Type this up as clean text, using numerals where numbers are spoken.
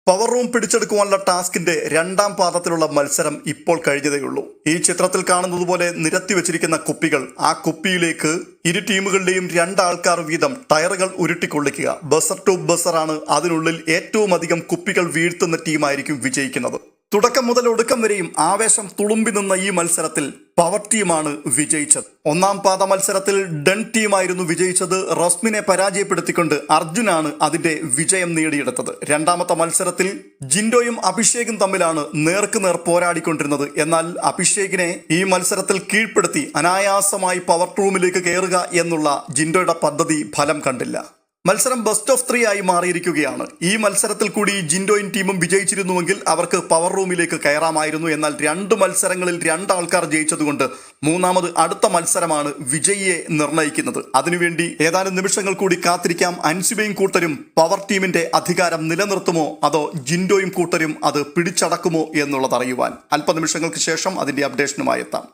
Power room പിടിച്ചെടുക്കുവാനുള്ള ടാസ്കിന്റെ രണ്ടാം പാദത്തിലുള്ള മത്സരം ഇപ്പോൾ കഴിഞ്ഞതേയുള്ളൂ. ഈ ചിത്രത്തിൽ കാണുന്നത് പോലെ നിരത്തി വെച്ചിരിക്കുന്ന കുപ്പികൾ, ആ കുപ്പിയിലേക്ക് ഇരു ടീമുകളുടെയും രണ്ടാൾക്കാർ വീതം ടയറുകൾ ഉരുട്ടിക്കൊള്ളിക്കുക. Buzzer to ബസറാണ്. അതിനുള്ളിൽ ഏറ്റവും അധികം കുപ്പികൾ വീഴ്ത്തുന്ന ടീമായിരിക്കും വിജയിക്കുന്നത്. തുടക്കം മുതൽ ഒടുക്കം വരെയും ആവേശം തുളുമ്പി നിന്ന ഈ മത്സരത്തിൽ പവർ ടീമാണ് വിജയിച്ചത്. ഒന്നാം പാദ മത്സരത്തിൽ ഡൺ ടീമായിരുന്നു വിജയിച്ചത്. റസ്മിനെ പരാജയപ്പെടുത്തിക്കൊണ്ട് അർജുനാണ് അതിന്റെ വിജയം നേടിയെടുത്തത്. രണ്ടാമത്തെ മത്സരത്തിൽ ജിൻഡോയും അഭിഷേകും തമ്മിലാണ് നേർക്കുനേർ പോരാടിക്കൊണ്ടിരുന്നത്. എന്നാൽ അഭിഷേകിനെ ഈ മത്സരത്തിൽ കീഴ്പ്പെടുത്തി അനായാസമായി പവർ റൂമിലേക്ക് കയറുക എന്നുള്ള ജിൻഡോയുടെ പദ്ധതി ഫലം കണ്ടില്ല. മത്സരം ബെസ്റ്റ് ഓഫ് 3 ആയി മാറിയിരിക്കുകയാണ്. ഈ മത്സരത്തിൽ കൂടി ജിൻഡോയും ടീമും വിജയിച്ചിരുന്നുവെങ്കിൽ അവർക്ക് പവർ റൂമിലേക്ക് കയറാമായിരുന്നു. എന്നാൽ 2 മത്സരങ്ങളിൽ 2 ആൾക്കാർ ജയിച്ചതുകൊണ്ട് മൂന്നാമത് അടുത്ത മത്സരമാണ് വിജയിയെ നിർണയിക്കുന്നത്. അതിനുവേണ്ടി ഏതാനും നിമിഷങ്ങൾ കൂടി കാത്തിരിക്കാം. അൻസുബയും കൂട്ടരും പവർ ടീമിന്റെ അധികാരം നിലനിർത്തുമോ അതോ ജിൻഡോയും കൂട്ടരും അത് പിടിച്ചടക്കുമോ എന്നുള്ളത് അറിയുവാൻ അല്പനിമിഷങ്ങൾക്ക് ശേഷം അതിന്റെ അപ്ഡേഷനുമായി എത്താം.